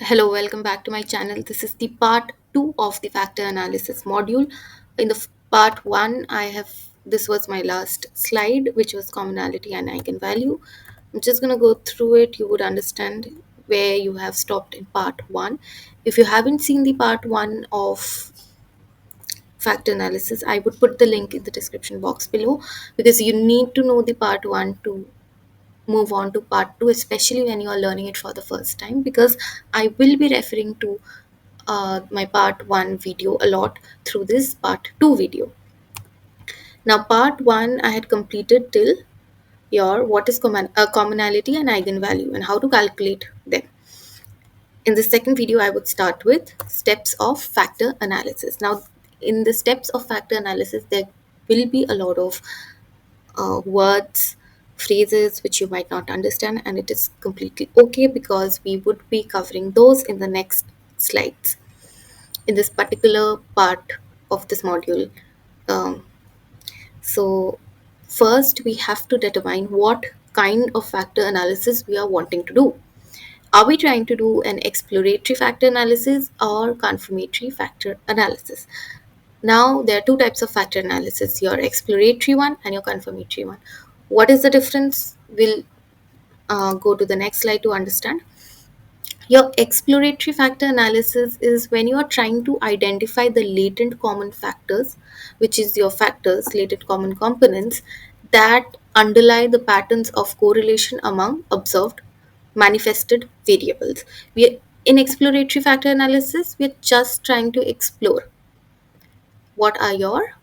Hello, welcome back to my channel. This is the part 2 of the factor analysis module. In the part 1, this was my last slide, which was commonality and eigenvalue. I'm just going to go through it. You would understand where you have stopped in part 1. If you haven't seen the part 1 of factor analysis, I would put the link in the description box below because you need to know the part 1 to move on to part 2, especially when you are learning it for the first time, because I will be referring to my part 1 video a lot through this part 2 video. Now part 1 I had completed till your what is commonality and eigenvalue and how to calculate them. In the second video I would start with steps of factor analysis. Now in the steps of factor analysis there will be a lot of words, phrases which you might not understand, and it is completely okay because we would be covering those in the next slides in this particular part of this module. Um, so, first we have to determine what kind of factor analysis we are wanting to do. Are we trying to do an exploratory factor analysis or confirmatory factor analysis? Now, there are two types of factor analysis, your exploratory one and your confirmatory one. What is the difference? We'll go to the next slide to understand. Your exploratory factor analysis is when you are trying to identify the latent common factors, which is your factors, latent common components, that underlie the patterns of correlation among observed manifested variables. In exploratory factor analysis, we're just trying to explore what are your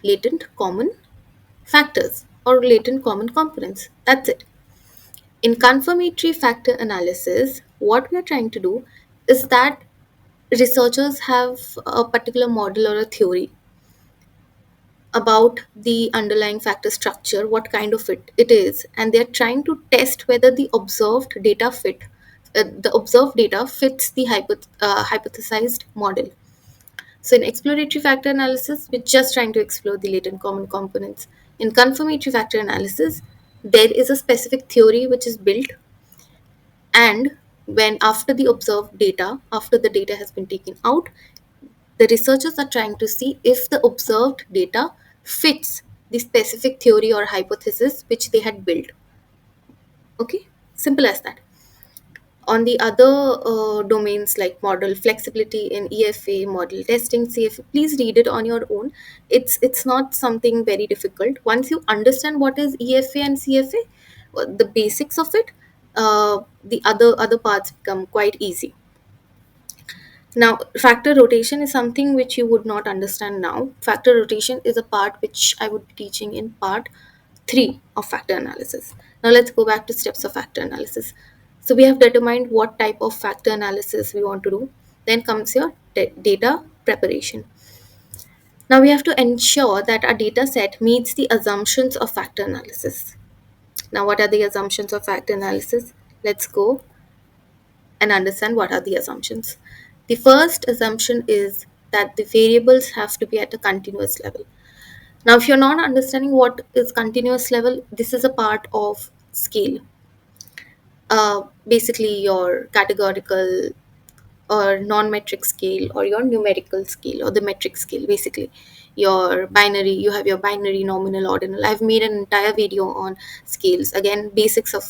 latent common factors or latent common components. That's it. In confirmatory factor analysis, what we are trying to do is that researchers have a particular model or a theory about the underlying factor structure, what kind of it is, and they're trying to test whether the observed data fits the hypothesized model. So in exploratory factor analysis, we're just trying to explore the latent common components. In confirmatory factor analysis, there is a specific theory which is built, and when after the data has been taken out, the researchers are trying to see if the observed data fits the specific theory or hypothesis which they had built. Okay, simple as that. On the other domains like model flexibility in EFA, model testing, CFA, please read it on your own. It's not something very difficult. Once you understand what is EFA and CFA, the basics of it, the other parts become quite easy. Now, factor rotation is something which you would not understand now. Factor rotation is a part which I would be teaching in part 3 of factor analysis. Now, let's go back to steps of factor analysis. So, we have determined what type of factor analysis we want to do. Then comes your data preparation. Now, we have to ensure that our data set meets the assumptions of factor analysis. Now, what are the assumptions of factor analysis? Let's go and understand what are the assumptions. The first assumption is that the variables have to be at a continuous level. Now, if you're not understanding what is continuous level, this is a part of scale. Basically, your categorical or non-metric scale or your numerical scale or the metric scale, basically. You have your binary, nominal, ordinal. I've made an entire video on scales. Again, basics of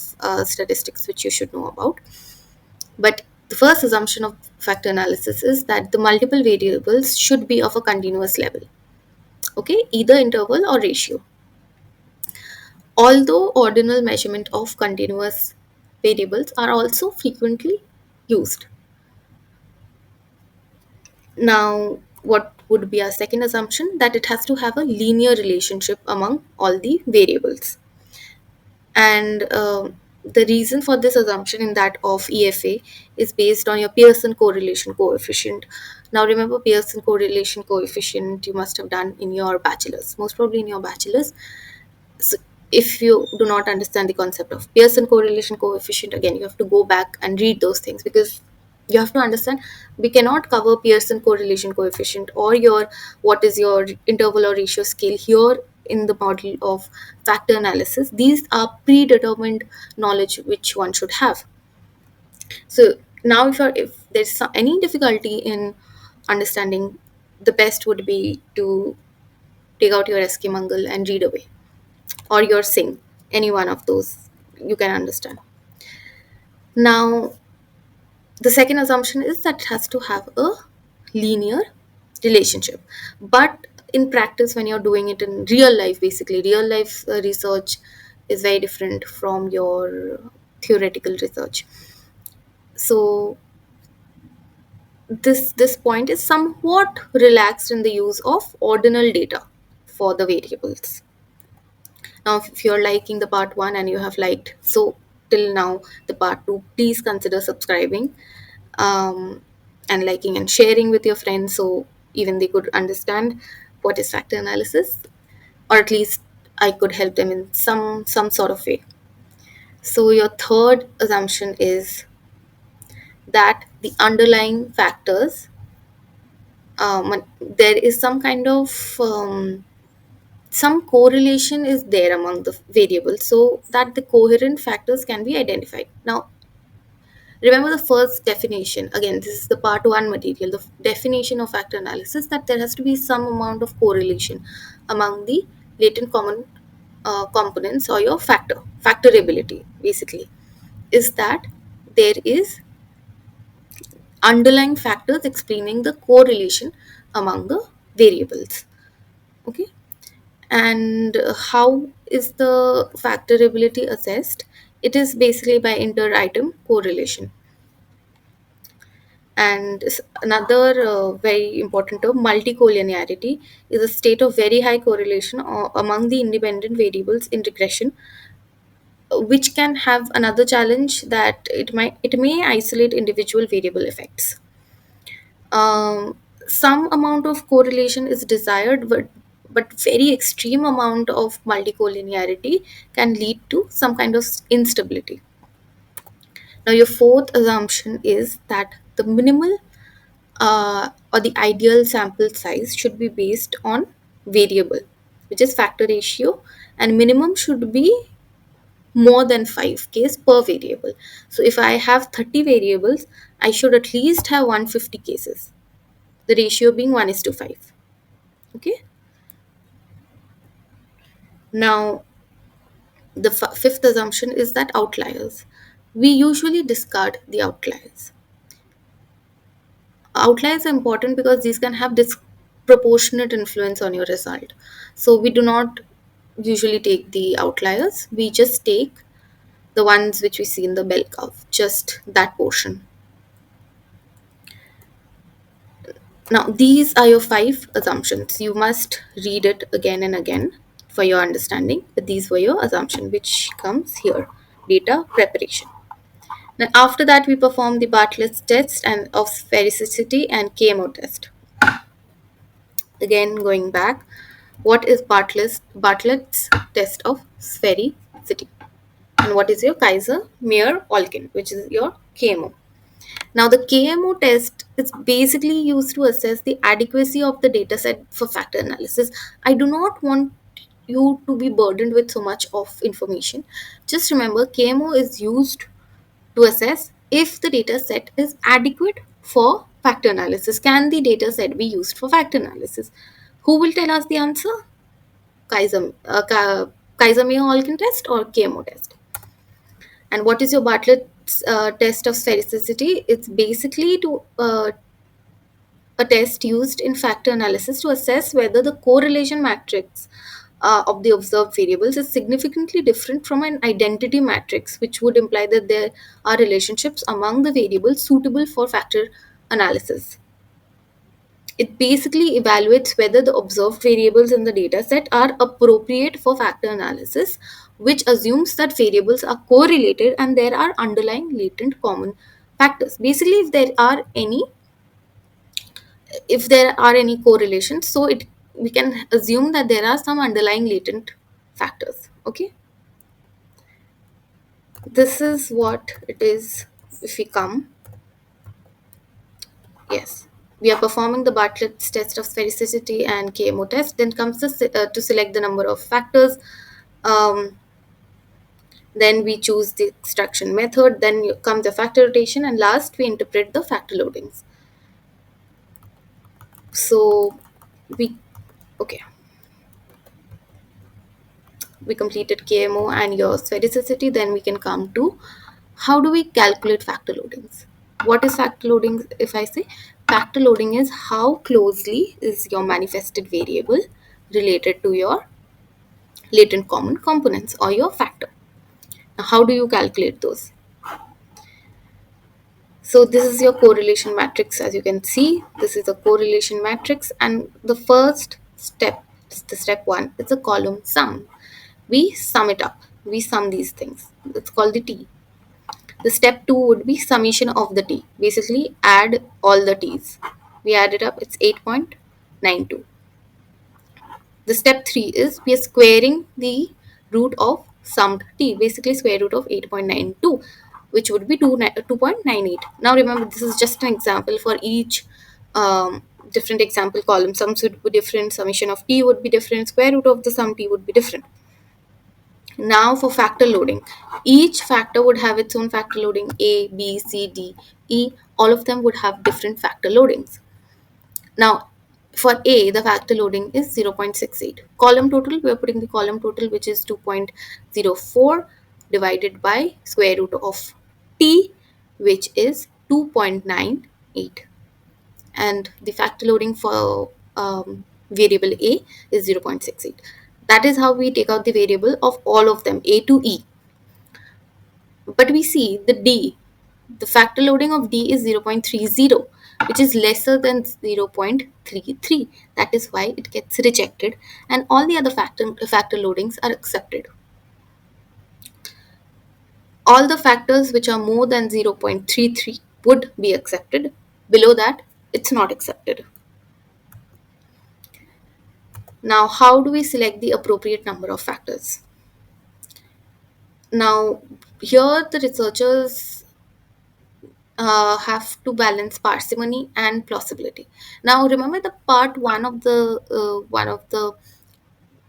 statistics, which you should know about. But the first assumption of factor analysis is that the multiple variables should be of a continuous level. Okay, either interval or ratio. Although ordinal measurement of continuous variables are also frequently used. Now, what would be our second assumption? That it has to have a linear relationship among all the variables. And the reason for this assumption in that of EFA is based on your Pearson correlation coefficient. Now remember, Pearson correlation coefficient you must have done in your bachelor's, most probably in your bachelor's. So if you do not understand the concept of Pearson correlation coefficient, again you have to go back and read those things, because you have to understand we cannot cover Pearson correlation coefficient or your what is your interval or ratio scale here in the model of factor analysis. These are predetermined knowledge which one should have. So Now if there's any difficulty in understanding, the best would be to take out your Eskimangle and read away, or your Sing, any one of those you can understand. Now, the second assumption is that it has to have a linear relationship. But in practice, when you're doing it in real life, basically, real life research is very different from your theoretical research. So, this point is somewhat relaxed in the use of ordinal data for the variables. Now, if you're liking the part one and you have liked so till now the part two, please consider subscribing, um, and liking and sharing with your friends, so even they could understand what is factor analysis, or at least I could help them in some sort of way. So your third assumption is that the underlying factors, there is some kind of some correlation is there among the variables, so that the coherent factors can be identified. Now, remember the first definition. Again, this is the part one material. The definition of factor analysis, that there has to be some amount of correlation among the latent common components, or your factorability, basically, is that there is underlying factors explaining the correlation among the variables. Okay. And how is the factorability assessed? It is basically by inter-item correlation. And another very important term, multicollinearity, is a state of very high correlation among the independent variables in regression, which can have another challenge, that it may isolate individual variable effects. Some amount of correlation is desired, but very extreme amount of multicollinearity can lead to some kind of instability. Now, your fourth assumption is that the minimal or the ideal sample size should be based on variable, which is factor ratio, and minimum should be more than 5 case per variable. So if I have 30 variables, I should at least have 150 cases, the ratio being 1 is to 5. Okay. Now, the fifth assumption is that outliers, we usually discard the outliers. Outliers are important because these can have disproportionate influence on your result. So we do not usually take the outliers, we just take the ones which we see in the bell curve, just that portion. Now, these are your 5 assumptions. You must read it again and again for your understanding, but these were your assumption, which comes here, data preparation. Now, after that, we perform the Bartlett's test and of sphericity and KMO test. Again, going back, what is Bartlett's test of sphericity? And what is your Kaiser-Meyer Olkin, which is your KMO? Now, the KMO test is basically used to assess the adequacy of the dataset for factor analysis. I do not want you to be burdened with so much of information. Just remember, KMO is used to assess if the data set is adequate for factor analysis. Can the data set be used for factor analysis? Who will tell us the answer? Kaiser-Meyer Olkin test or KMO test? And what is your Bartlett's test of sphericity? It's basically a test used in factor analysis to assess whether the correlation matrix of the observed variables is significantly different from an identity matrix, which would imply that there are relationships among the variables suitable for factor analysis. It basically evaluates whether the observed variables in the dataset are appropriate for factor analysis, which assumes that variables are correlated and there are underlying latent common factors. Basically, if there are any correlations, so it we can assume that there are some underlying latent factors. Okay, this is what it is. If we come, yes, we are performing the Bartlett's test of sphericity and KMO test. Then comes to select the number of factors. Um, Then we choose the extraction method, then come the factor rotation, and last we interpret the factor loadings. So we okay, we completed KMO and your sphericity. Then we can come to how do we calculate factor loadings. What is factor loading? If I say factor loading is how closely is your manifested variable related to your latent common components or your factor. Now, how do you calculate those? So this is your correlation matrix. As you can see, this is a correlation matrix, and the first step, the step one, is a column sum. We sum it up. We sum these things. It's called the T. The step two would be summation of the T. Basically, add all the T's. We add it up. It's 8.92. The step three is we are squaring the root of summed T. Basically, square root of 8.92, which would be 2.98. Now remember, this is just an example. For each different example column, sums would be different, summation of T would be different, square root of the sum T would be different. Now for factor loading, each factor would have its own factor loading. A, B, C, D, E, all of them would have different factor loadings. Now for A, the factor loading is 0.68. Column total, we are putting the column total, which is 2.04 divided by square root of T, which is 2.98. And the factor loading for variable A is 0.68. That is how we take out the variable of all of them, A to E. But we see the D, the factor loading of D is 0.30, which is lesser than 0.33. That is why it gets rejected, and all the other factor loadings are accepted. All the factors which are more than 0.33 would be accepted. Below that, it's not accepted. Now, how do we select the appropriate number of factors? Now, here the researchers have to balance parsimony and plausibility. Now, remember the part one of the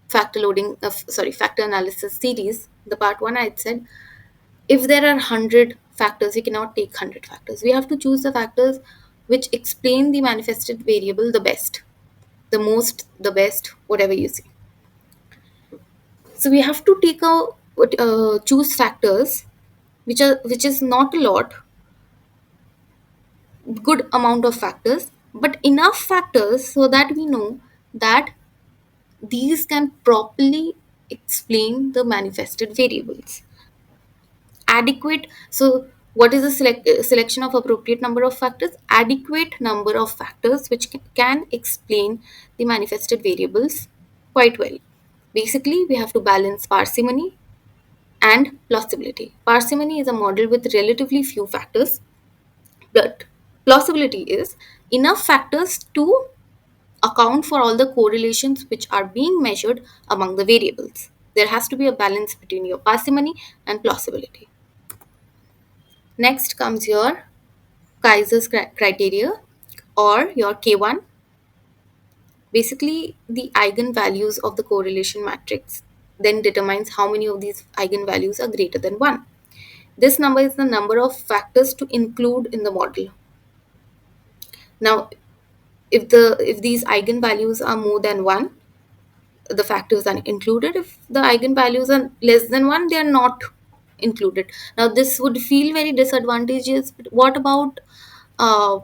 factor loading, factor analysis series. The part one, I had said, if there are 100 factors, we cannot take 100 factors. We have to choose the factors which explain the manifested variable the best, the most, the best, whatever you see. So we have to take a choose factors which is not a lot, good amount of factors, but enough factors so that we know that these can properly explain the manifested variables. Adequate. So what is the selection of appropriate number of factors? Adequate number of factors which can explain the manifested variables quite well. Basically, we have to balance parsimony and plausibility. Parsimony is a model with relatively few factors, but plausibility is enough factors to account for all the correlations which are being measured among the variables. There has to be a balance between your parsimony and plausibility. Next comes your Kaiser's criteria, or your K1. Basically, the eigenvalues of the correlation matrix then determines how many of these eigenvalues are greater than 1. This number is the number of factors to include in the model. Now, if these eigenvalues are more than 1, the factors are included. If the eigenvalues are less than 1, they are not included. Now this would feel very disadvantageous, but what about uh,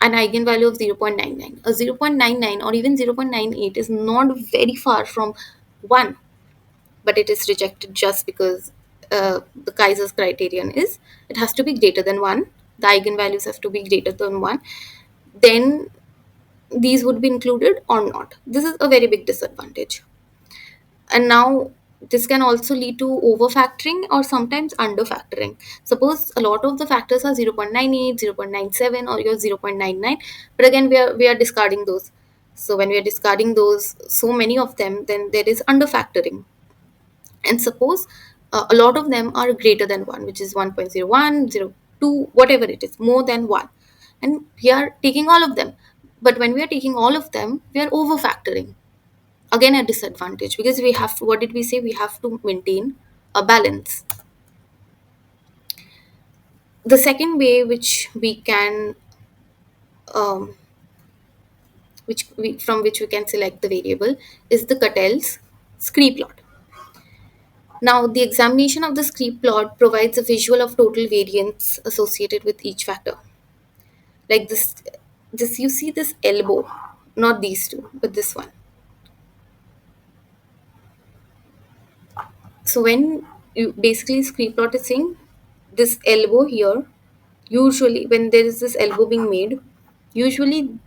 an eigenvalue of 0.99? A 0.99 or even 0.98 is not very far from 1, but it is rejected just because the Kaiser's criterion is it has to be greater than 1. The eigenvalues have to be greater than 1. Then these would be included or not. This is a very big disadvantage. And now this can also lead to overfactoring or sometimes underfactoring. Suppose a lot of the factors are 0.98, 0.97, or your 0.99, but again we are discarding those. So when we are discarding those, so many of them, then there is underfactoring. And suppose a lot of them are greater than 1, which is 1.01, 0.2, whatever it is, more than 1. And we are taking all of them. But when we are taking all of them, we are overfactoring. Again, a disadvantage, because we have to, what did we say? We have to maintain a balance. The second way which we can um, from which we can select the variable is the Cattell's Scree plot. Now, the examination of the Scree plot provides a visual of total variance associated with each factor. Like this you see this elbow, not these two, but this one. So when you basically Scree plot is saying this elbow here, usually when there is this elbow being made, usually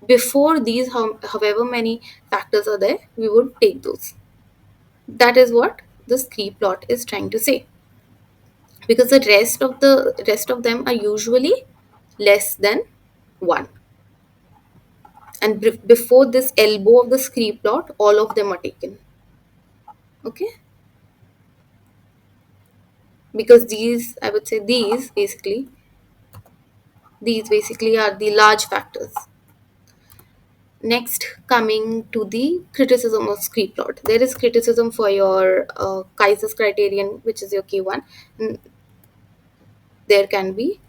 before these however many factors are there, we would take those. That is what the Scree plot is trying to say, because the rest of them are usually less than 1, and before this elbow of the Scree plot all of them are taken. Okay, because these, I would say, these basically are the large factors. Next, coming to the criticism of Scree plot, there is criticism for your Kaiser's criterion, which is your K1, and there can be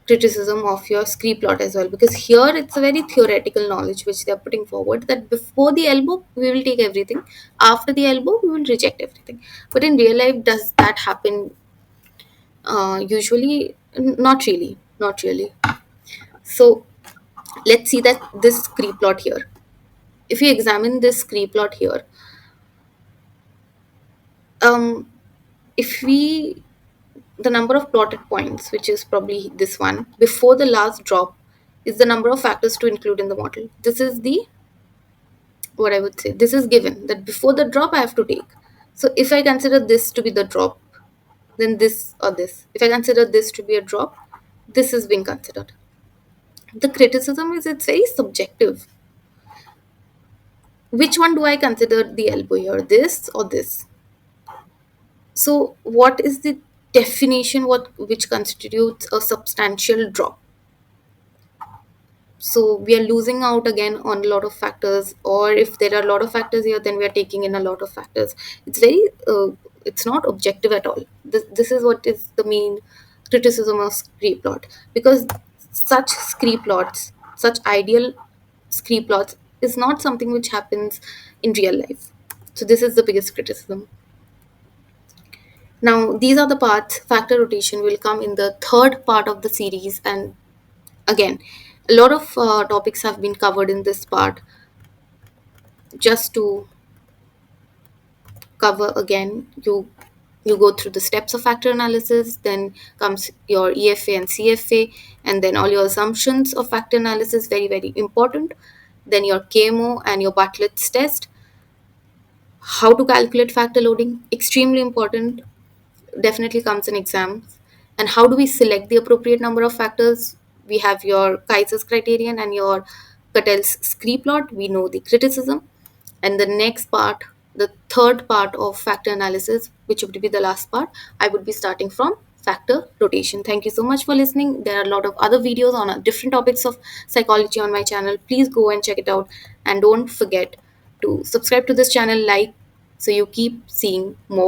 criticism of your Scree plot as well, because here it's a very theoretical knowledge which they are putting forward, that before the elbow we will take everything, after the elbow we will reject everything. But in real life, does that happen? Usually, not really. So let's see that this Scree plot here. If you examine this Scree plot here, um, if we the number of plotted points, which is probably this one, before the last drop, is the number of factors to include in the model. This is the what I would say. This is given that before the drop I have to take. So if I consider this to be the drop, then this or this. If I consider this to be a drop, this is being considered. The criticism is it's very subjective. Which one do I consider the elbow here? This or this? So what is the definition what which constitutes a substantial drop? So we are losing out again on a lot of factors, or if there are a lot of factors here, then we are taking in a lot of factors. It's very it's not objective at all. This is what is the main criticism of Scree plot, because such Scree plots, such ideal Scree plots, is not something which happens in real life. So this is the biggest criticism. Now these are the parts. Factor rotation will come in the third part of the series, and again, a lot of topics have been covered in this part. Just to cover again, you go through the steps of factor analysis, then comes your EFA and CFA, and then all your assumptions of factor analysis, very very important. Then your KMO and your Bartlett's test, how to calculate factor loading, extremely important, definitely comes in exams. And how do we select the appropriate number of factors? We have your Kaiser's criterion and your Cattell's Scree plot. We know the criticism. And the next part, the third part of factor analysis, which would be the last part, I would be starting from factor rotation. Thank you so much for listening. There are a lot of other videos on different topics of psychology on my channel. Please go and check it out. And don't forget to subscribe to this channel, like, so you keep seeing more